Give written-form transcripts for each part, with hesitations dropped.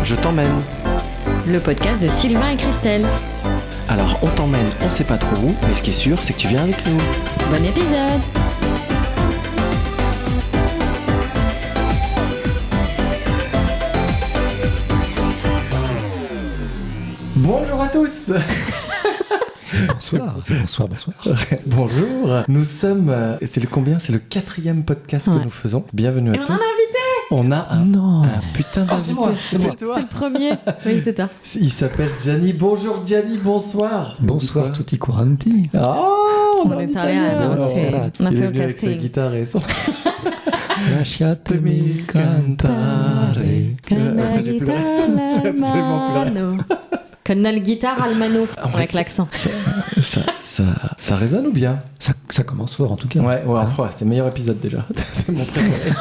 Je t'emmène. Le podcast de Sylvain et Christelle. Alors on t'emmène, on sait pas trop où, mais ce qui est sûr, c'est que tu viens avec nous. Bon épisode. Bonjour à tous. Bonsoir. Bonjour. Nous sommes, c'est le combien ? C'est le 4e podcast que nous faisons. Bienvenue à Et tous. on en a invité. On a un putain d'invité. c'est moi. toi. C'est le premier. Oui, c'est toi. Il s'appelle Gianni. Bonjour Gianni, bonsoir. Bonsoir tutti quanti. Oh, On est allé à Oh. on a Il fait est au venu avec sa casting. guitare et son... Lasciatemi cantare. Après, j'ai plus le reste. J'ai absolument plus le reste. Con la guitare al mano. Avec l'accent. Ça résonne ou bien ? Ça commence fort en tout cas. Ouais, c'est le meilleur épisode déjà. C'est mon préféré.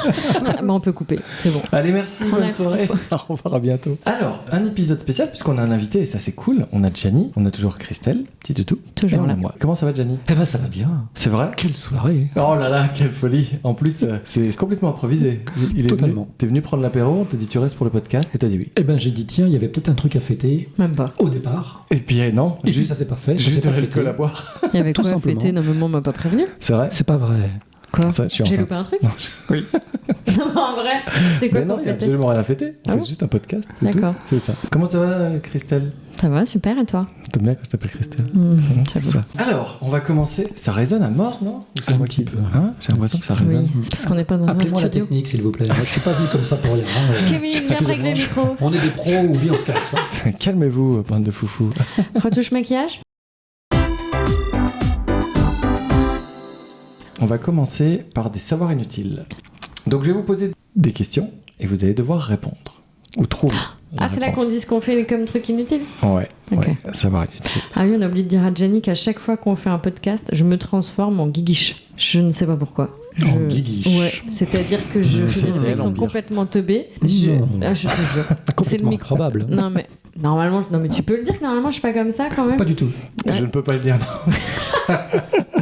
Bah, on peut couper. C'est bon. Allez, merci, On bonne a ce soirée. qu'il On verra bientôt. Alors, un épisode spécial puisqu'on a un invité et ça c'est cool. On a Gianni, on a toujours Christelle, petit toutou. Toujours et on a là. moi. Comment ça va Gianni ? Eh ben ça va bien. C'est vrai ? Quelle soirée. Oh là là, quelle folie. En plus, c'est complètement improvisé. Il est Totalement. Venu, t'es venu prendre l'apéro, on t'a dit tu restes pour le podcast et t'as dit oui. Eh ben j'ai dit tiens, il y avait peut-être un truc à fêter Même pas. au départ. Et puis non, Et puis ça s'est pas fait. ça juste s'est de pas l'alcool fêté. à boire. Il y avait Tout quoi à simplement. fêter ? Non, maman m'a pas prévenu. C'est vrai ? C'est pas vrai. Quoi ? Ça, je suis J'ai enceinte. loupé un truc ? Non, Non, mais en vrai, c'était quoi mais non, qu'on il n'y a fêtait ? absolument rien à fêter. On Ah fait bon juste un podcast. c'est D'accord. tout. C'est ça. Comment ça va, Christelle ? Ça va, super, et toi ? T'aimes bien quand je t'appelle Christelle ? J'avoue. Ça. Alors, on va commencer. Ça résonne à mort, non ? Ou c'est Un moi petit qui- peu. Hein ? J'ai l'impression que ça résonne. Oui, c'est parce qu'on n'est pas dans un Appelez-moi la studio. technique s'il vous plaît. Moi, je suis pas venu comme ça pour rien. Kevin, viens régler le micro. On est des pros ou bien on se casse. hein. Calmez-vous, bande de foufous. Retouche maquillage ? On va commencer par des savoirs inutiles. Donc, je vais vous poser des questions et vous allez devoir répondre. Ou trouver. la Ah, c'est là réponse. qu'on dit ce qu'on fait comme truc inutile ? Ouais, Ok. ouais, savoir inutile. Ah oui, on a oublié de dire à Jenny qu'à chaque fois qu'on fait un podcast, je me transforme en guiguiche. Je ne sais pas pourquoi. En guiguiche. Ouais, c'est-à-dire que je fais des c'est trucs qui sont l'empire. complètement teubés. Non. Je te jure. C'est le Complètement micro. improbable. Non, mais normalement, non, mais tu peux le dire que normalement, je suis pas comme ça quand même. Pas du tout. Ouais. Je ne peux pas le dire, non.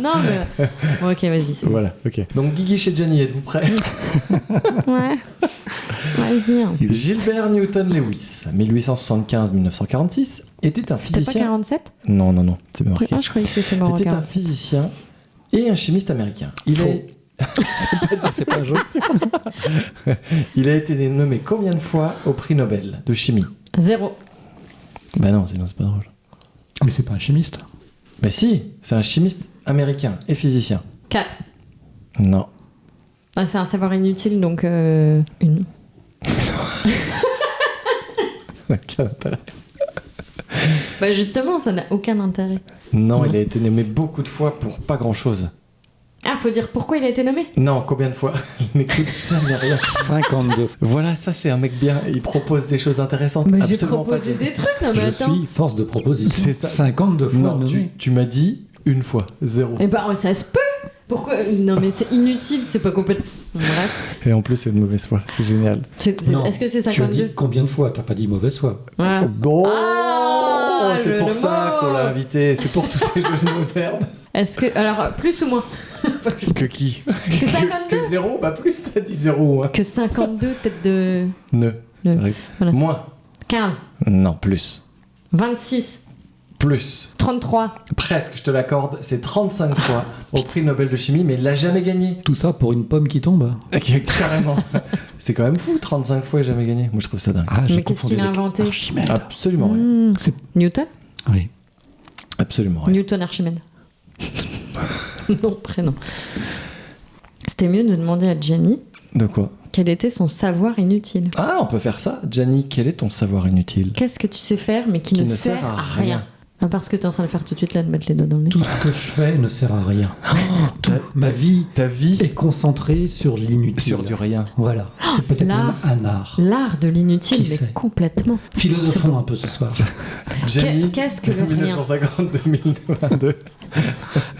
Non, mais. Bon, ok, vas-y. c'est bon. Voilà, ok. Donc, Guigui chez Gianni, êtes-vous prêts ? Ouais. Vas-y. hein. Gilbert Newton Lewis, 1875-1946, était un C'était pas physicien. 47 ? Non, c'est marqué. Ah, je croyais que c'était mort en Était un 47. physicien et un chimiste américain. Il Faux. est... C'est pas juste. Il a été nommé combien de fois au prix Nobel de chimie ? 0. Bah non, sinon c'est pas drôle. Mais c'est pas un chimiste. Mais si, c'est un chimiste américain et physicien. 4. Non. Ah, c'est un savoir inutile, donc une. Quel intérêt. Bah justement, ça n'a aucun intérêt. Non, Non. il a été nommé beaucoup de fois pour pas grand-chose. Ah, faut dire pourquoi il a été nommé ? Non, combien de fois ? Il n'écoute jamais rien. 52. Voilà, ça c'est un mec bien. Il propose des choses intéressantes. Bah, j'ai Absolument proposé pas des trucs, non mais Je attends. suis force de proposition. C'est ça. 52 fois Non, nommé. tu m'as dit une fois, 0. Eh ben, ça se peut. Pourquoi ? Non mais c'est inutile, c'est pas complètement. Bref. Et en plus, c'est de mauvaise foi. C'est génial. Non, Est-ce que c'est Tu as 52 dit combien de fois? T'as pas dit mauvaise foi. Voilà. Bon, Ah, c'est jeu pour de ça mots. qu'on l'a invité. C'est pour tous ces jeux de mots de merde. Est-ce que. Alors, plus ou moins Que qui Que 52 Que 0 Bah plus, t'as dit 0. Hein. Que 52, peut-être de. Ne. Ne. C'est vrai. Voilà. Moins. 15, Non, plus. 26, Plus. 33. Presque, je te l'accorde. C'est 35 fois au prix Nobel de chimie, mais il l'a jamais gagné. Tout ça pour une pomme qui tombe. Carrément. C'est quand même fou, 35 fois et jamais gagné. Moi, je trouve ça dingue. Ah, j'ai Mais qu'est-ce confondu qu'il a avec inventé Archimède. Absolument rien. C'est- Newton Oui. Absolument rien. Newton Archimède. Non, prénom. C'était mieux de demander à Gianni De quoi quel était son savoir inutile. Ah, on peut faire ça. Gianni, quel est ton savoir inutile Qu'est-ce que tu sais faire mais qui ne sert à rien. Ah, parce que tu es en train de faire tout de suite là, de mettre les doigts dans le nez. Tout ce que je fais ne sert à rien. Tout. ta- Ma vie Ta vie est concentrée sur l'inutile. sur du rien. Voilà. C'est peut-être là. même un art. L'art de l'inutile, Qui mais sait complètement. Philosophons un peu ce soir. Gianni, Qu'est-ce que le rien 1950-2022.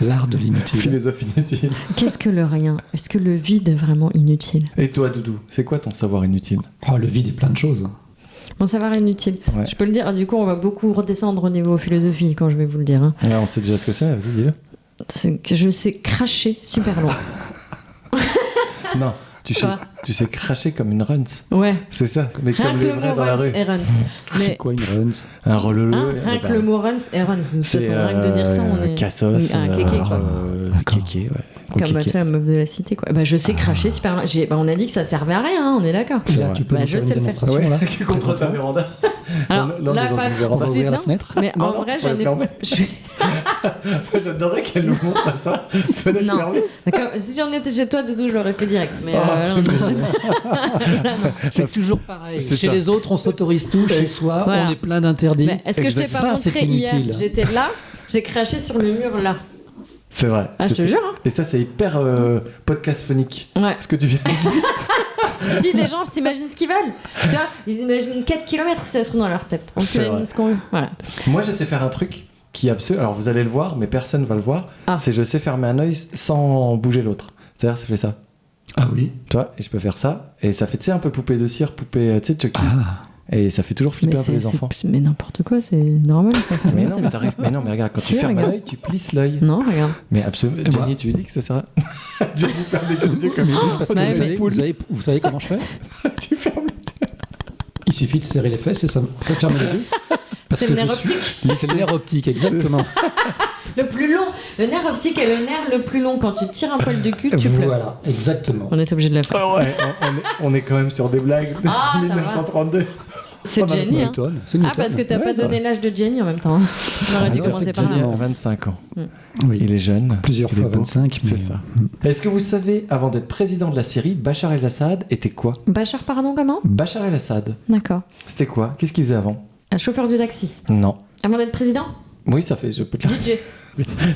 L'art de l'inutile. Philosophe inutile. Qu'est-ce que le rien Est-ce que le vide est vraiment inutile Et toi, Doudou, c'est quoi ton savoir inutile? Oh, le vide est plein de choses. Mon savoir inutile. Ouais. Je peux le dire, du coup, on va beaucoup redescendre au niveau philosophie quand je vais vous le dire. hein. Ouais, on sait déjà ce que c'est, vas-y, dis-le. C'est que je sais cracher super loin. Non, Tu sais cracher comme une runs. Ouais. C'est ça, mais Rien comme que les le vrais mot dans la runs rue. et runs. C'est Mais quoi une runs? Un releleu. rien que le mot runs et runs. C'est rien que de dire ça, on est. Cassos. Un kéké, quoi. D'accord. Kéké, ouais. Comme tu vois, la meuf de la cité, quoi. Bah, je sais cracher super loin. On a dit que ça servait à rien, hein, on est d'accord. Et là, vrai. tu peux Bah, nous je faire une sais le faire. démonstration là? Contre ta véranda. Alors, Là, on est là, dans pas une tout véranda. de On va suite, ouvrir la non. fenêtre? Mais Non, en non, vrai, faut la j'en ai. fermer. je suis- Moi, j'adorerais qu'elle nous montre ça. Fenêtre Non. fermée. D'accord. Si j'en étais chez toi, Doudou, je l'aurais fait direct. Mais Oh, non, C'est toujours pareil. C'est Chez ça. les autres, on s'autorise tout. Chez soi, Voilà. on est plein d'interdits. Mais est-ce que je t'ai Ça, pas c'est montré hier? inutile. J'étais là, j'ai craché sur le mur là. C'est vrai. Ah, je te jure, hein. Et ça, c'est hyper podcast phonique. Ouais. Ce que tu viens de dire. Si les gens s'imaginent ce qu'ils veulent, tu vois, ils imaginent 4 km si ça se trouve dans leur tête. On C'est s'imagine vrai. ce qu'on veut. Voilà. Moi, je sais faire un truc qui est absolu. Alors, vous allez le voir, mais personne va le voir. Ah. C'est je sais fermer un œil sans bouger l'autre. C'est-à-dire, ça fait ça. Ah oui. Tu vois, et je peux faire ça. Et ça fait, tu sais, un peu poupée de cire, poupée, tu sais, Chucky. Ah. Et ça fait toujours flipper Mais, un peu les enfants. mais n'importe quoi, c'est normal ça. Tout le Mais monde non, sait mais faire t'arrives. ça. Mais non, mais regarde, quand Si, tu fermes regarde. l'œil, tu plisses l'œil. Non, regarde. Mais absolument. Et moi Jenny, tu lui dis que ça sert à. Jenny ferme les yeux comme Parce que Ouais, vous, mais- savez, vous savez comment je fais? tu fermes les yeux. Il suffit de serrer les fesses et ça me fait fermer les yeux. Parce C'est que le nerf je suis- optique. C'est le nerf optique, exactement. Le plus long. Le nerf optique est le nerf le plus long. Quand tu tires un poil de cul, tu pleures. Voilà, exactement. On est obligé de la faire. Ouais, on est quand même sur des blagues de Ah, ça va. 1932. C'est Jenny, hein. Newton, c'est Ah, Newton. parce que t'as Ouais, pas c'est donné l'âge de Jenny en même temps. On aurait dû Ah, ouais, commencer par Jenny là. a 25 ans. Oui. Il est jeune. Plusieurs il est fois beau. 25, mais... C'est ça. Est-ce que vous savez, avant d'être président de la Syrie, Bachar el-Assad était quoi? Bachar, pardon, comment? Bachar el-Assad, D'accord. c'était quoi? Qu'est-ce qu'il faisait avant? Un chauffeur de taxi. Non. Avant d'être président? Oui, ça fait. Je peux te le DJ.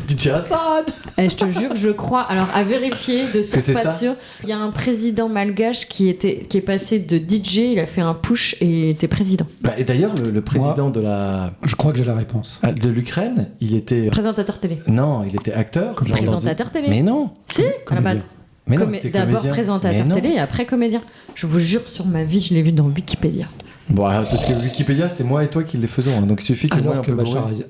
DJ Assad. Eh, je te jure, je crois. Alors, à vérifier, de Que source c'est pas ça sûre, il y a un président malgache qui est passé de DJ, il a fait un push et était président. Bah, et d'ailleurs, le président Je crois que j'ai la réponse. de l'Ukraine, il était. Présentateur télé. Non, il était acteur. genre dans une- Présentateur télé. Mais non. Si, à la base. Mais non, il était D'abord comédien. présentateur Mais non. télé et après comédien. Je vous jure sur ma vie, je l'ai vu dans Wikipédia. Bon, parce que Wikipédia, c'est moi et toi qui les faisons. Hein, donc il suffit que moi Alors un que peu Bachar bourré.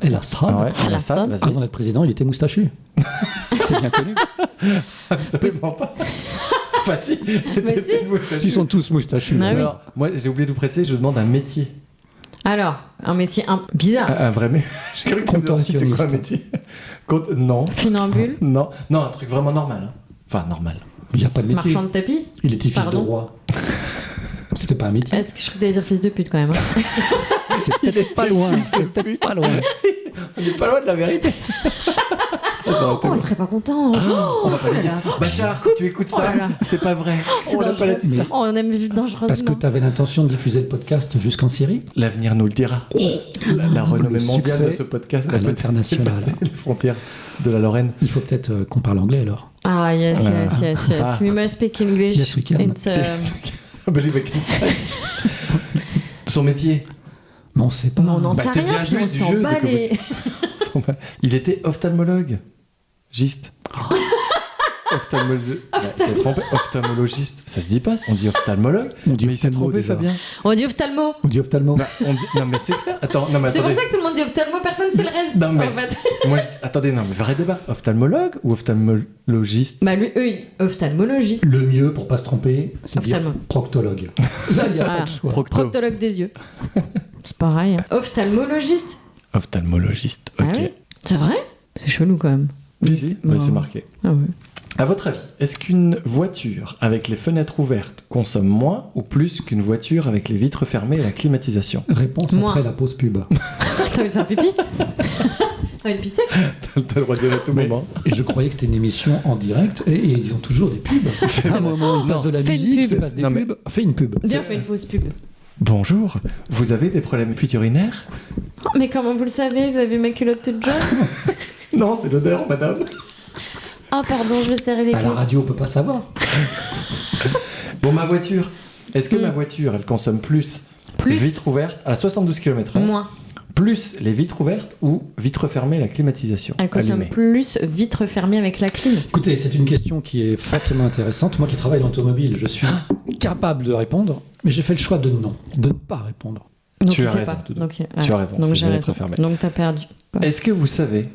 el-Assad, Ah ouais, Al-Assad. Assad, vas-y. avant d'être président, il était moustachu. C'est bien connu. Absolument pas. Enfin, si. Mais si. Ils sont tous moustachus. Ah oui. Alors, moi, j'ai oublié de vous préciser, je demande un métier. Alors, un métier bizarre. Un vrai métier. J'ai cru que tu me demandais si c'est quoi un métier. Non. Funambule, Non, un truc vraiment normal. Hein. Enfin, normal. Il n'y a pas de métier. marchand de tapis. Il était fils Pardon de roi. C'était pas un métier. Est-ce que je crois que t'allais dire fils de pute quand même, hein. C'est peut-être pas loin. C'est peut-être pas loin. On n'est pas loin de la vérité. Ça aurait été Oh, bon. il serait pas content. On va pas lui là dire. là. Bachar, si tu écoutes Oh là ça, là. c'est pas vrai. C'est On n'a pas dangereux. dit ça. Oh, on aime vivre dangereusement. Parce que tu avais l'intention de diffuser le podcast jusqu'en Syrie. L'avenir nous le dira. La renommée Le mondiale succès de ce podcast à a peut-être l'international. dépassé les frontières de la Lorraine. Il faut peut-être qu'on parle anglais alors. Ah, yes, yes, yes, yes. Ah. We must speak English. Yes, we can. It's, Believe I can fly. Son métier. Mais on sait pas. mais on n'en Bah, sait c'est rien, bien puis joué on du s'en jeu bat de que les... Il était ophtalmologue. Giste. C'est trompé. Ophtalmologiste. Ça se dit pas, on dit ophtalmologue. On dit Mais il s'est ophtalmo, trompé, déjà. Fabien. On dit ophtalmo. On dit ophtalmo. Bah, non, mais c'est clair. Attends, non, mais C'est pour attendez. ça que tout le monde dit ophtalmo, personne sait le reste. Non, mais- En fait. Moi, attendez, non, mais vrai débat. Ophtalmologue ou ophtalmologiste? Bah lui, ophtalmologiste. Le mieux pour pas se tromper, c'est de dire Ophtalmo. proctologue. Là, il n'y a Voilà. pas de choix. Procto. Proctologue des yeux. C'est pareil. Hein. Ophtalmologiste. Ophtalmologiste, ok. Ah oui. C'est vrai? C'est chelou quand même. Si, si, bah, Non. c'est marqué. Ah ouais. À votre avis, est-ce qu'une voiture avec les fenêtres ouvertes consomme moins ou plus qu'une voiture avec les vitres fermées et la climatisation? Réponse Moi. après la pause pub. T'as envie de faire pipi? T'as envie de pisser? T'as le droit de dire à tout Mais- moment. Et je croyais que c'était une émission en direct et ils ont toujours des pubs. À un moment, ils passent de la Fais une musique, pub. ils passent des Non, mais- pubs. Fais une pub. Viens, on fait une fausse pub. Bonjour, vous avez des problèmes urinaires? Oh, mais comment vous le savez? Vous avez vu ma culotte toute jaune? Non, c'est l'odeur, madame. Ah, pardon, je vais serrer les À la couilles. radio, on peut pas savoir. Bon, ma voiture. Est-ce que Mm. ma voiture, elle consomme plus Plus, vitres ouvertes à 72 km/h, moins. plus les vitres ouvertes ou vitres fermées, la climatisation Elle consomme allumée? plus vitres fermées avec la clim. Écoutez, c'est une question qui est fortement intéressante. Moi qui travaille dans l'automobile, je suis capable de répondre, mais j'ai fait le choix de ne pas répondre. Donc, Tu il as sait raison, pas. Doudou. Donc, Tu as raison, Donc, c'est j'ai des raison. vitres fermées. Donc, t'as perdu. Est-ce que vous savez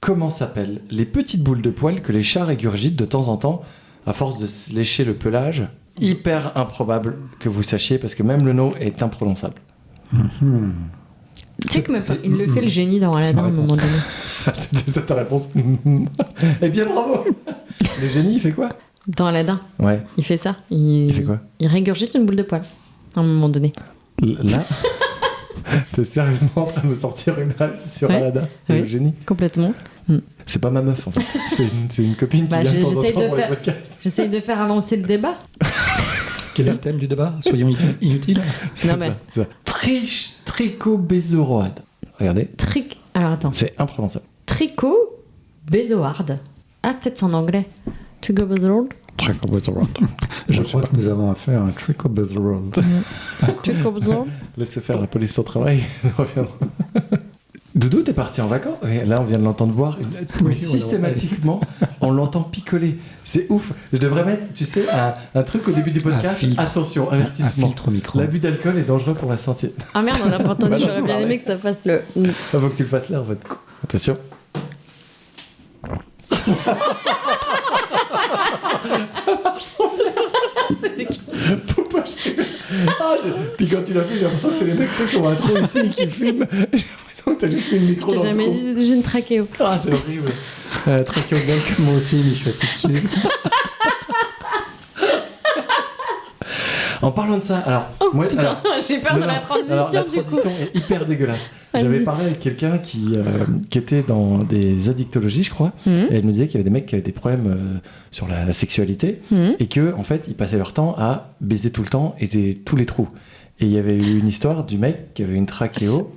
comment s'appellent les petites boules de poils que les chats régurgitent de temps en temps à force de se lécher le pelage, hyper improbable que vous sachiez, parce que même le nom est imprononçable. Tu sais que il le fait le génie dans Aladdin à un moment donné. C'était ça ta réponse. Eh bien, bravo. Le génie, il fait quoi? Dans Aladdin, Ouais. il fait ça. Il fait quoi? Il régurgite une boule de poil à un moment donné. Là, t'es sérieusement en train de me sortir une rêve sur Ouais. Aladdin et Oui. le génie? Complètement. C'est pas ma meuf, en fait. C'est une copine qui Bah, vient de temps en j'essaye temps de pour les faire- podcasts. J'essaye de faire avancer le débat. Quel est le thème du débat? Soyons inutiles. Non, C'est mais ça, c'est ça. Trichobésoroade. Regardez, Alors attends. c'est imprononçable. Trico Bezoard. Ah, peut-être c'est en anglais. Trico Bezoard. Je crois que nous avons affaire à un trick of the road. Trico Bezoard. Laissez faire la police au travail. Nous reviendrons. Doudou, t'es parti en vacances. Et là, on vient de l'entendre boire. Oui, Systématiquement, on l'entend picoler. C'est ouf. Je devrais mettre, tu sais, un truc au début du podcast. Un filtre. Attention, Un investissement. filtre au micro. L'abus d'alcool est dangereux pour la santé. Ah merde, on n'a pas entendu. Bah non, J'aurais bien aimé que ça fasse le. Il faut que tu le fasses là, en fait. Attention. C'était Faut pas jeter. Puis quand tu l'as fait, j'ai l'impression que c'est les mecs qui ont un trou ici et qui fument. J'ai l'impression que t'as juste mis le micro Je dans t'ai le jamais trou. dit, j'ai une trachéo. Ah, c'est horrible. Trachéodoc. Moi aussi, mais je suis assis dessus. En parlant de ça, alors... moi, Putain, alors, j'ai peur de non, la non. transition Alors, la du coup. transition est hyper dégueulasse. Vas-y. J'avais parlé avec quelqu'un qui était dans des addictologies, je crois, Mhm. et elle me disait qu'il y avait des mecs qui avaient des problèmes sur la sexualité, Mhm. et que en fait, ils passaient leur temps à baiser tout le temps et tous les trous. Et il y avait eu une histoire du mec qui avait une trachéo.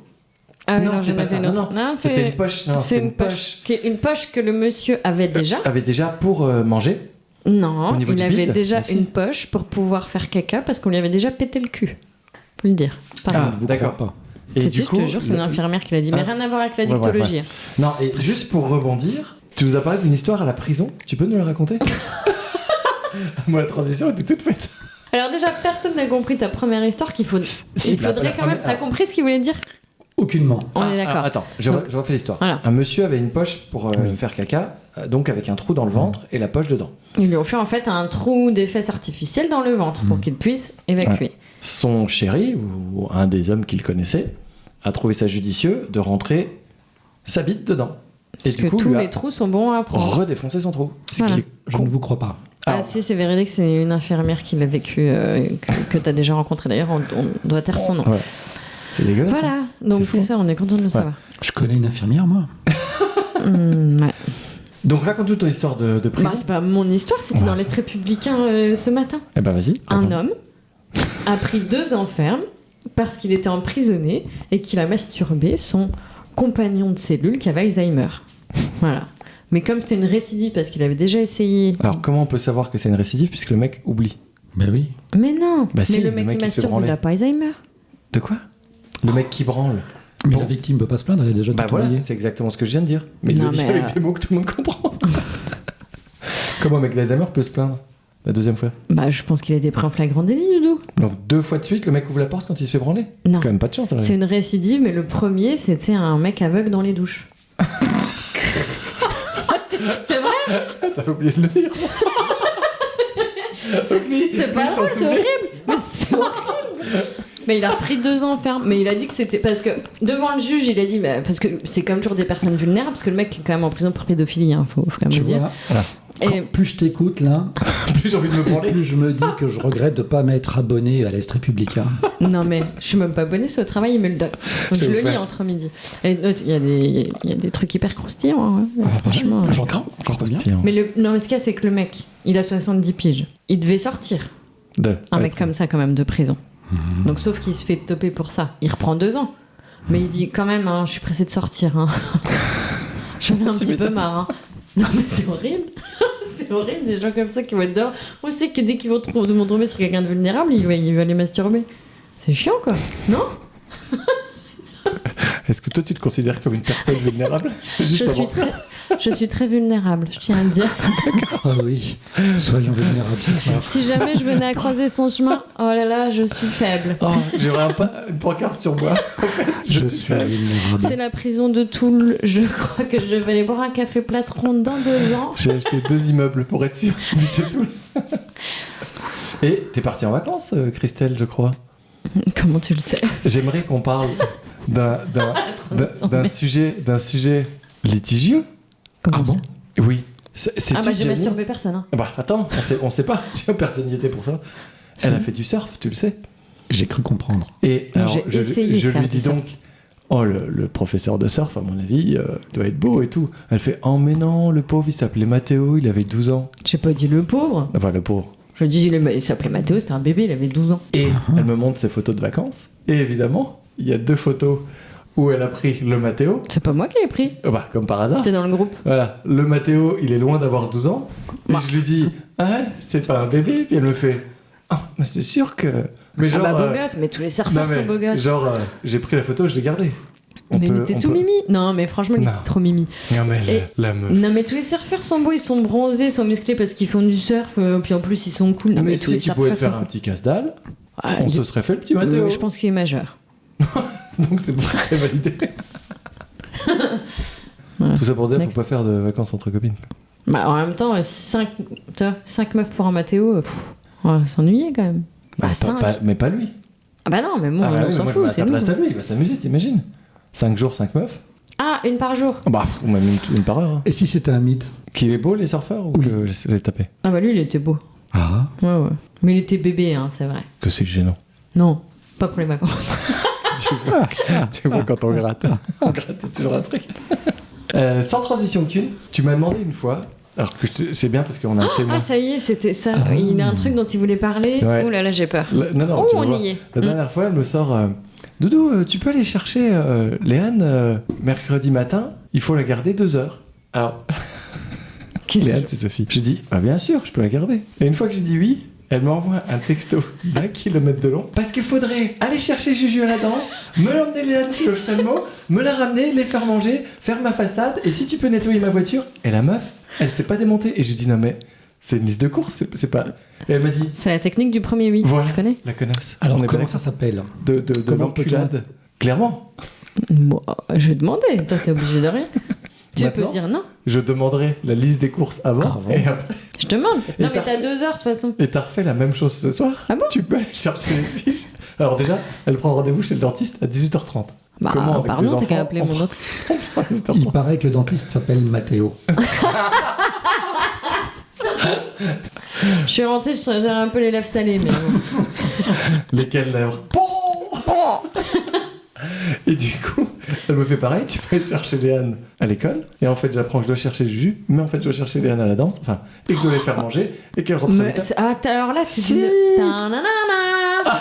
Ah oui, non, c'est j'en pas avais ça. une Non, autre. non, Non, c'était une poche. Non, c'est c'était une poche. Une poche que le monsieur avait déjà. Avait déjà pour manger. Non, Au niveau il du avait bide, déjà aussi. une poche pour pouvoir faire caca parce qu'on lui avait déjà pété le cul. Faut le dire. Pardon. Ah, Je ne vous d'accord. crois pas. Et Si, du je te jure, c'est une le- infirmière qui l'a dit. Mais Ah. rien à voir avec la Ouais, ouais, dictologie. Non, et juste pour rebondir, tu nous as parlé d'une histoire à la prison. Tu peux nous la raconter? Moi, la transition était toute faite. Alors déjà, personne n'a compris ta première histoire qu'il faut... Si, il faudrait la quand même... première- T'as compris ce qu'il voulait dire? Aucunement. On est Ah, d'accord. attends, Donc, je refais l'histoire. voilà. Un monsieur avait une poche pour Oui. faire caca, donc avec un trou dans le ventre et la poche dedans. Ils lui ont fait en fait un trou des fesses artificielles dans le ventre pour qu'il puisse évacuer. Son chéri, ou un des hommes qu'il connaissait, a trouvé ça judicieux de rentrer sa bite dedans. Et Parce du que coup, tous lui a les trous sont bons à prendre. redéfoncé son trou. Ce Voilà. qui est Je con. ne vous crois pas. Ah Alors, si, c'est véridique, c'est une infirmière qui l'a vécu, que tu as déjà rencontré d'ailleurs, on doit taire son nom. ouais. C'est dégueulasse. Voilà, donc C'est fou. ça, on est content de le savoir. Je connais une infirmière, moi. Ouais. Donc raconte-nous ton histoire de prison. Bah, c'est pas mon histoire, c'était dans l'être républicain ce matin. Eh ben vas-y. Un raconte. homme a pris 2 ans ferme parce qu'il était emprisonné et qu'il a masturbé son compagnon de cellule qui avait Alzheimer. Voilà. Mais comme c'était une récidive parce qu'il avait déjà essayé. Alors comment on peut savoir que c'est une récidive puisque le mec oublie? Ben oui. Mais non. Bah si, mais le le mec mec qui qui se fait masturbe, il branler. a pas Alzheimer. De quoi? Le mec qui branle. Mais Bon. la victime ne peut pas se plaindre, elle est déjà Bah voilà, tutoyée. c'est exactement ce que je viens de dire. Mais il Non, le dit mais, avec des mots que tout le monde comprend. Comment un mec d'Alzheimer peut se plaindre la deuxième fois? Bah, je pense qu'il a été pris en flagrant délit, Doudou. Donc 2 fois de suite, le mec ouvre la porte quand il se fait branler? Non. Quand même pas de chance. dans la C'est vie. une récidive, mais le premier, c'était un mec aveugle dans les douches. C'est vrai? T'as oublié de le dire. C'est pas drôle, c'est horrible. Mais c'est horrible. Mais il a repris 2 ans ferme. Mais il a dit que c'était parce que devant le juge, il a dit bah, parce que c'est comme toujours des personnes vulnérables parce que le mec est quand même en prison pour pédophilie, hein, faut quand même Tu le dire. vois, Et plus je t'écoute là, Plus j'ai envie de me branler. plus je me dis que je regrette de ne pas m'être abonné à l'Est Républicain. non mais je suis même pas abonnée, c'est au travail, il me le donne. Donc C'est je le offert. lis entre midi. Et il y a des trucs hyper croustillants, hein, ouais, franchement. J'entends, encore bien. Mais non, mais ce qu'il y a, c'est que le mec, il a 70 piges. Il devait sortir. Un mec comme ça, quand même, de prison. Donc, sauf qu'il se fait toper pour ça. Il reprend 2 ans. Mais il dit, quand même, hein, je suis pressé de sortir. Hein. J'en ai un petit peu marre. Hein. Non, mais c'est horrible. C'est horrible, des gens comme ça qui vont être dehors. On sait que dès qu'ils vont tomber sur quelqu'un de vulnérable, il va aller masturber. C'est chiant, quoi. Non? Est-ce que toi, tu te considères comme une personne vulnérable? Je suis très vulnérable, je tiens à le dire. Ah oui, soyons vulnérables ce soir. Si jamais je venais à croiser son chemin, oh là là, je suis faible. Oh, j'aurais une pancarte sur moi. En fait, je suis vulnérable. C'est la prison de Toul. Je crois que je vais aller boire un café Place Ronde dans 2 ans. J'ai acheté 2 immeubles pour être sûr d'éviter Toul. Et t'es partie en vacances, Christelle, je crois. Comment tu le sais? J'aimerais qu'on parle d'un sujet litigieux. Comment ça? Oui. J'ai masturbé personne. Hein. Bah attends, on sait pas. Personne n'y était pour ça. Elle a fait du surf, tu le sais. J'ai cru comprendre. Et alors, j'ai essayé je de faire lui dis donc, le professeur de surf, à mon avis, doit être beau et tout. Elle fait, oh mais non, le pauvre, il s'appelait Mathéo, il avait 12 ans. J'ai pas dit le pauvre. Enfin, le pauvre. Je dis, il s'appelait Mathéo, c'était un bébé, il avait 12 ans. Et elle me montre ses photos de vacances. Et évidemment, il y a 2 photos où elle a pris le Mathéo. C'est pas moi qui l'ai pris. Bah, comme par hasard. C'était dans le groupe. Voilà, le Mathéo, il est loin d'avoir 12 ans. Et je lui dis, ah ouais, c'est pas un bébé. Puis elle me fait, ah, mais c'est sûr que... Mais genre, beau gosse, mais tous les surfeurs sont beaux gosses. Genre, j'ai pris la photo, je l'ai gardée. Mais il était tout mimi. Non, mais franchement, il était trop mimi. Non, mais la meuf. Non, mais tous les surfeurs sont beaux, ils sont bronzés, ils sont musclés parce qu'ils font du surf, puis en plus, ils sont cool. Non, mais tous si les tu pouvais te faire un petit casse-dalle, on se serait fait le petit Mathéo. Je pense qu'il est majeur. Donc c'est bon, c'est validé. Voilà. Tout ça pour dire, faut pas faire de vacances entre copines. Bah, en même temps, 5 meufs pour un Mathéo, on va s'ennuyer quand même. Bah, mais pas lui. Ah bah non, mais moi, on s'en fout, c'est nous. Place à lui, il va s'amuser, t'imagines. 5 jours, 5 meufs. Ah, une par jour. Bah, ou même une par heure. Hein. Et si c'était un mythe? Qu'il est beau, les surfeurs, ou que je l'ai tapé? Ah bah lui, il était beau. Ah. Ouais. Mais il était bébé, hein, c'est vrai. Que c'est gênant. Non, pas pour les vacances. tu vois quand on gratte. On gratte toujours un truc. Sans transition qu'une, tu m'as demandé une fois... Alors que c'est bien parce qu'on a un témoin. Ah, ça y est, c'était ça. Il a un truc dont il voulait parler. Ouais. Oh là là, j'ai peur. Non, on y est. La dernière fois, elle me sort Doudou, tu peux aller chercher Léane mercredi matin, il faut la garder 2 heures. Alors, Léane, c'est Sophie. Je dis, bien sûr, je peux la garder. Et une fois que j'ai dit oui, elle m'envoie un texto d'1 kilomètre de long parce qu'il faudrait aller chercher Juju à la danse, me l'emmener Léane chez l'ophtalmo, me la ramener, les faire manger, faire ma façade, et si tu peux nettoyer ma voiture. Et la meuf, elle s'est pas démontée. Et je lui dis, non mais, c'est une liste de courses, c'est pas... Et elle m'a dit... C'est la technique du premier oui, voilà, tu connais? La connasse. Alors comment ça s'appelle? De l'enculade. Clairement. Moi, je vais demander, toi t'es obligé de rien. Tu peux dire non. Je demanderai la liste des courses avant. Et après... Je demande. Non mais t'as 2 heures de toute façon. Et t'as refait la même chose ce soir. Ah bon? Tu peux aller chercher les fiches. Alors déjà, elle prend rendez-vous chez le dentiste à 18h30. Bah, comment pardon, t'as qu'à appeler mon dentiste. Il paraît que le dentiste s'appelle Mathéo. Je suis rentrée, j'ai un peu les lèvres salées, mais bon. Lesquelles lèvres? Et du coup, elle me fait pareil, tu peux aller chercher Léane à l'école, et en fait j'apprends que je dois chercher Juju, mais en fait je dois chercher Léane à la danse, enfin, et que je dois les faire manger, et qu'elle rentre alors là, tu dis...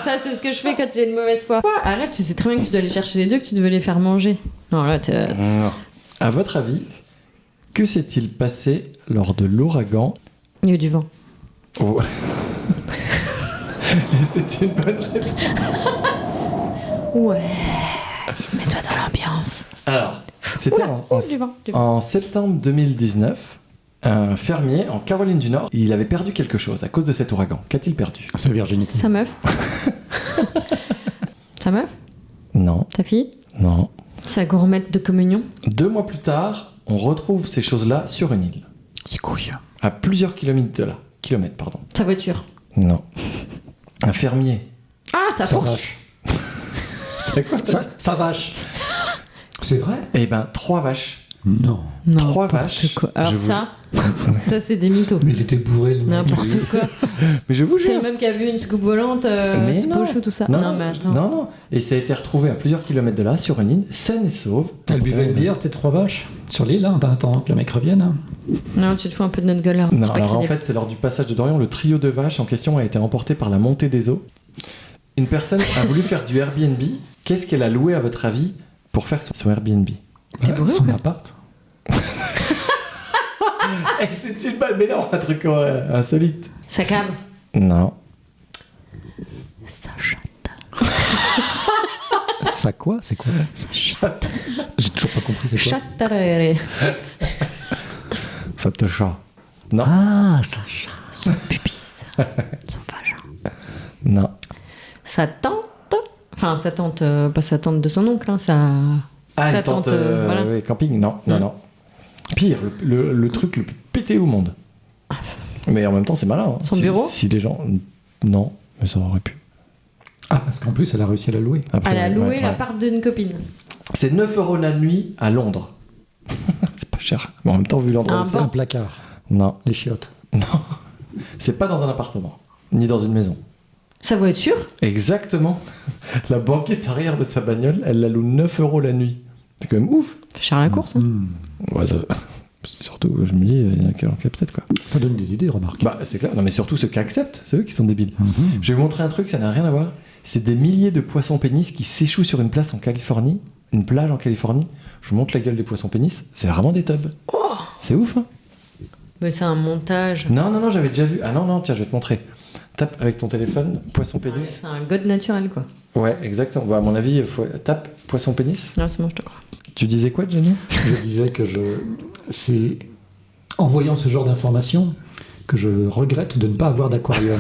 Ça, c'est ce que je fais quand j'ai une mauvaise foi. Arrête, tu sais très bien que tu dois aller chercher les deux, que tu devais les faire manger. Non, là, à votre avis, que s'est-il passé lors de l'ouragan? Il y a eu du vent. Oh. Et c'est une bonne réponse. Ouais. Mets-toi dans l'ambiance. Alors, c'était en septembre 2019. Un fermier en Caroline du Nord, il avait perdu quelque chose à cause de cet ouragan. Qu'a-t-il perdu? Sa virginité. Sa meuf. Sa meuf? Non. Ta fille? Non. Sa gourmette de communion? 2 mois plus tard, on retrouve ces choses-là sur une île. C'est couille. À plusieurs kilomètres de là. Sa voiture? Non. Un fermier. Ah, sa fourche. C'est quoi sa vache. C'est vrai? Eh ben, 3 vaches. Non. 3 vaches. Quoi. Alors ça c'est des mythos. Mais il était bourré le mec. N'importe quoi. Mais je vous jure. C'est le même qui a vu une soucoupe volante, Pochou, tout ça. Non, mais attends. Non. Et ça a été retrouvé à plusieurs kilomètres de là, sur une île, saine et sauve. Elle buvait une bière, tes 3 vaches? Sur l'île, hein, en attendant que le mec revienne. Non, tu te fous un peu de notre gueule là. Non, alors en fait, c'est lors du passage de Dorian, le trio de vaches en question a été emporté par la montée des eaux. Une personne a voulu faire du Airbnb. Qu'est-ce qu'elle a loué, à votre avis, pour faire son Airbnb? T'es bourré son ou quoi? appart. C'est une balle, mais non, un truc insolite. Sa cave? Non. Sa chatte. Ça quoi? C'est quoi? Chatte. J'ai toujours pas compris, c'est quoi? Chattarere. Ça te chat. Non. Ah, ça chatte. Son pubis. Son vagin. Non. Sa tante. Enfin, sa tante, pas sa tante de son oncle, hein, sa Une tante. Voilà. Oui, camping. Non. Pire, le truc le plus pété au monde. Mais en même temps, c'est malin. Hein. Son bureau? Si les gens. Non, mais ça aurait pu. Ah, parce qu'en plus, elle a réussi à la louer. Après, Elle a loué ouais. l'appart d'une copine. C'est 9 € la nuit à Londres. C'est pas cher. Mais en même temps, vu l'endroit Ah où C'est c'est. un placard. Non. Les chiottes. Non. C'est pas dans un appartement. Ni dans une maison. Sa voiture? Exactement. La banquette arrière de sa bagnole, elle la loue 9 € la nuit. C'est quand même ouf. Fait cher la course. Hein. Ouais, surtout, je me dis, il y en a qui peut-être quoi. Ça donne des idées, remarque. Bah, c'est clair. Non, mais surtout ceux qui acceptent, c'est eux qui sont débiles. Je vais vous montrer un truc, ça n'a rien à voir. C'est des milliers de poissons pénis qui s'échouent sur une place en Californie, une plage en Californie. Je vous montre la gueule des poissons pénis. C'est vraiment des tubs. C'est ouf, hein. Mais c'est un montage. Non, j'avais déjà vu. Ah non, tiens, je vais te montrer. Tape avec ton téléphone, poisson pénis. C'est un god naturel, quoi. Ouais, exactement. Bah, à mon avis, tape poisson pénis. Non, c'est bon, je te crois. Tu disais quoi, Jenny? Je disais que c'est en voyant ce genre d'informations que je regrette de ne pas avoir d'aquarium.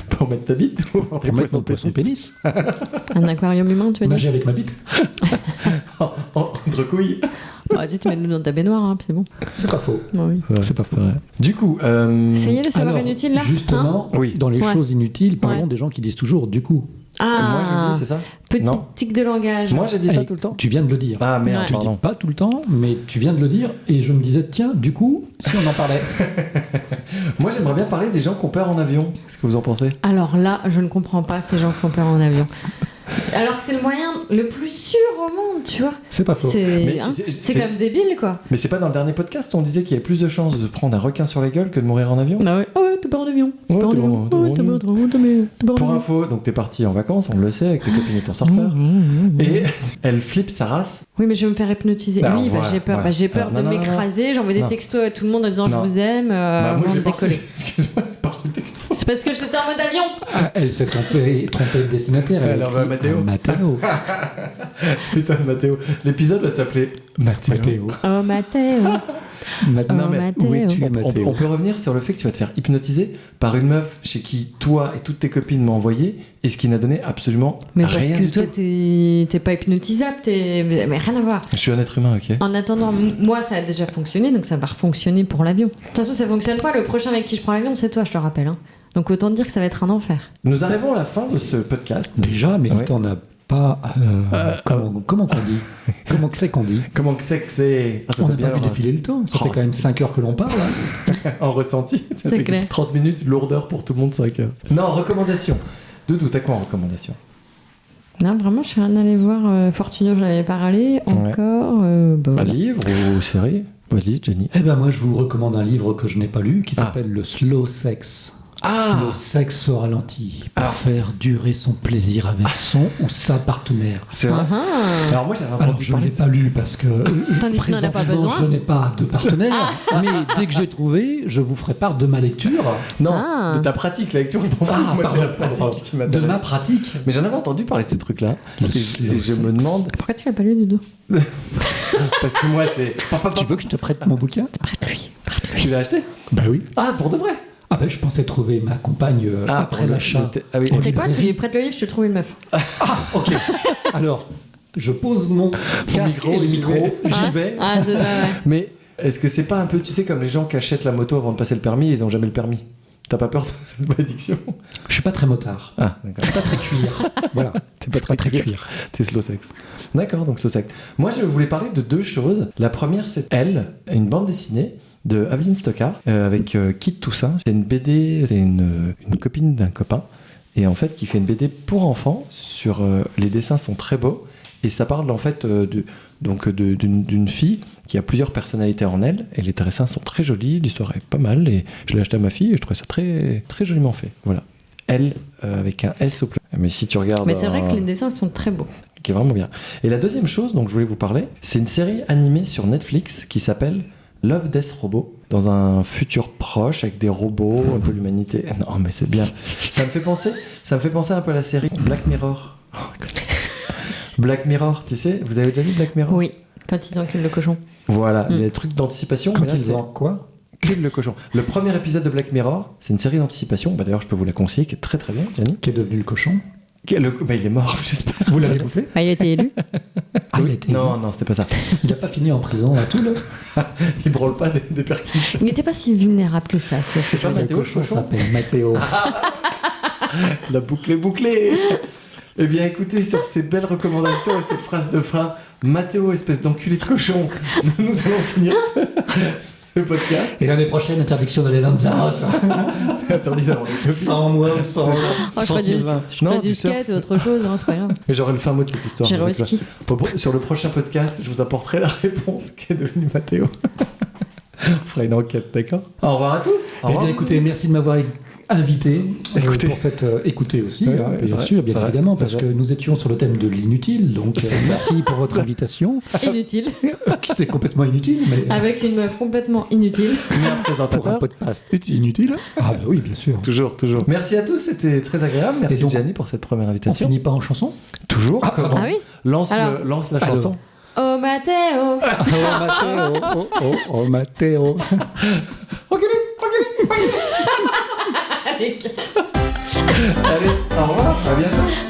Pour mettre ta bite ou pour tes Pour mettre mon poissons poisson pénis. Un aquarium humain, tu veux dire? Nager avec ma bite. Entre couilles. Ah, tu sais, tu mets de l'eau dans ta baignoire, hein, c'est bon. C'est pas faux. Ah oui. Ouais, C'est pas faux. ouais. Du coup, Ça y est, les savoirs Alors, inutiles, là? justement, Oui. dans les Ouais. choses inutiles, parlons Ouais. des gens qui disent toujours du coup. Ah, moi je dis, c'est ça? petit Non. tic de langage. Moi j'ai dit ça Hey, tout le temps. Tu viens de le dire. Ah merde, Ouais. Tu le dis pardon. pas tout le temps, mais tu viens de le dire, et je me disais, tiens, du coup, si on en parlait. Moi j'aimerais bien parler des gens qui ont peur en avion. Qu'est-ce que vous en pensez? Alors là, je ne comprends pas ces gens qui ont peur en avion. Alors que c'est le moyen le plus sûr au monde, tu vois. C'est pas faux. Mais C'est quand même débile, quoi. Mais c'est pas dans le dernier podcast on disait qu'il y avait plus de chances de prendre un requin sur la gueule que de mourir en avion? Ah ouais, oh, t'as peur en avion. Ouais, T'as peur en t'es avion. vraiment- t'es Ouais, vraiment t'as nul. peur en Pour avion. info, donc t'es parti en vacances, on le sait, avec tes copines et ton surfeur. Et elle flippe sa race. Oui, mais je vais me faire hypnotiser. Alors, Oui, bah, voilà, j'ai peur. ouais. Bah, j'ai peur Alors, de non, non, m'écraser. J'envoie des non. textos à tout le monde en disant Non. je vous aime Bah, moi avant je de l'ai pas reçu. décoller. Excuse-moi, j'ai pas reçu le texto. C'est parce que j'étais en mode avion. Ah, elle s'est trompée de destinataire. Elle a envoie écrit Mathéo. Mathéo. Putain, Mathéo. L'épisode va s'appeler Mathéo. Oh, Mathéo. Non, mais Mathéo. Où es-tu, On Mathéo? peut revenir sur le fait que tu vas te faire hypnotiser par une meuf chez qui toi et toutes tes copines m'ont envoyé et ce qui n'a donné absolument Mais rien parce que du toi, tout. t'es pas hypnotisable. Mais rien à voir. Je suis un être humain, ok. En attendant, moi, ça a déjà fonctionné, donc ça va refonctionner pour l'avion. De toute façon, ça fonctionne pas. Le prochain avec qui je prends l'avion, c'est toi, je te rappelle. Hein. Donc autant te dire que ça va être un enfer. Nous arrivons à la fin de ce podcast. Déjà, mais Ouais. t'en as pas. Comment qu'on dit? Comment que c'est qu'on dit? Comment que c'est que c'est ah, ça On fait n'a bien pas vu défiler le temps. Ça Oh, fait quand même 5 heures que l'on parle. Hein. en ressenti. Ça C'est fait clair. 30 minutes, lourdeur pour tout le monde, 5 heures. Non, recommandation. Doudou, t'as quoi en recommandation? Non, vraiment, je suis rien allée voir Fortunio, j'en avais parlé. Encore. Bah, Un voilà. livre ou série? Vas-y, Jenny. Eh ben moi, je vous recommande un livre que je n'ai pas lu qui s'appelle Le Slow Sex. Le sexe au ralenti pour faire durer son plaisir avec son ou sa partenaire. C'est vrai. Ah. Alors moi j'avais Alors entendu je ne parler l'ai pas lu parce que Tandis qu'il n'en a pas présentement, besoin. je n'ai pas de partenaire, mais dès que j'ai trouvé, je vous ferai part de ma lecture, Non, Ah. de ta pratique, la lecture, je m'en fous. Moi, c'est la pratique qui de m'intéresse. ma pratique. Mais j'en avais entendu parler de ces trucs-là. Le Et slow je me sex. demande, Pourquoi tu l'as pas lu, Dodo? parce que moi c'est. Tu veux que je te prête mon bouquin? Prête-lui. Tu l'as acheté? Bah oui. Ah, pour de vrai? Ah ben je pensais trouver ma compagne après pour l'achat. Ah oui. En Tu sais quoi, tu librairie. lui prêtes le livre, je te trouve une meuf. Ok. Alors, je pose mon casque micro, et le j'y micro, vais. j'y vais. Ah, ouais. Mais est-ce que c'est pas un peu, tu sais, comme les gens qui achètent la moto avant de passer le permis, ils ont jamais le permis? T'as pas peur de cette malédiction? Je suis pas très motard. Ah, d'accord. Je suis pas très cuir. Voilà. T'es pas très cuir. cuir. T'es slow sex. D'accord, donc slow sex. Moi, je voulais parler de deux choses. La première, c'est Elle, une bande dessinée de Aveline Stockard avec Kit Toussaint. C'est une BD, c'est une copine d'un copain. Et en fait, qui fait une BD pour enfants. Sur les dessins sont très beaux. Et ça parle en fait d'une fille qui a plusieurs personnalités en elle. Et les dessins sont très jolis. L'histoire est pas mal. Et je l'ai acheté à ma fille et je trouvais ça très, très joliment fait. Voilà. Elle, avec un S au plus. Mais si tu regardes. Mais c'est vrai que les dessins sont très beaux. Qui est vraiment bien. Et la deuxième chose dont je voulais vous parler, c'est une série animée sur Netflix qui s'appelle Love, Death, Robot, dans un futur proche avec des robots, un peu l'humanité. Non, mais c'est bien. Ça me fait penser un peu à la série Black Mirror. Black Mirror, tu sais, vous avez déjà vu Black Mirror? Oui, quand ils enculent le cochon. Voilà, les trucs d'anticipation. Quand ils ont quoi? Cule le cochon. Le premier épisode de Black Mirror, c'est une série d'anticipation. Bah, d'ailleurs, je peux vous la conseiller, qui est très très bien, Gianni. Qui est devenu le cochon? Bah, il est mort, j'espère. Vous l'avez bouffé? Ah, il a été élu? Ah, il a été Non, c'était pas ça. Il n'a pas fini en prison à Toul? Il brûle pas des perquis. Il n'était pas si vulnérable que ça, tu vois. C'est pas Mathéo, le cochon s'appelle Mathéo. La boucle est bouclée. Eh bien, écoutez, sur ces belles recommandations et cette phrase de fin, Mathéo, espèce d'enculé de cochon, nous allons finir ce podcast. Et l'année prochaine, interdiction d'aller dans Lanzarote. Interdit d'avoir des copines. Sans moi ou sans Je ferais du du skate surf. ou autre chose, hein, c'est pas grave. Mais j'aurai le fin mot de cette histoire. J'irai au ski. Sur le prochain podcast, je vous apporterai la réponse qui est devenue Mathéo. On fera une enquête, d'accord? Au revoir à tous. Eh bien, écoutez, merci de m'avoir invité pour cette écoutez aussi, ouais, hein, ouais, bien vrai, sûr, bien évidemment, parce vrai. que nous étions sur le thème de l'inutile, donc merci pour votre invitation, Inutile. qui était complètement inutile, mais Avec une meuf complètement inutile. Mais un pour un présentateur. podcast inutile. Ah bah oui, bien sûr. Toujours. Merci à tous, c'était très agréable. Merci Et donc, Gianni pour cette première On invitation. finit pas en chanson? Toujours. comment Ah oui? Lance la Alors. chanson. Oh Mathéo. Oh Mathéo. Avec... Allez, au revoir, à bientôt.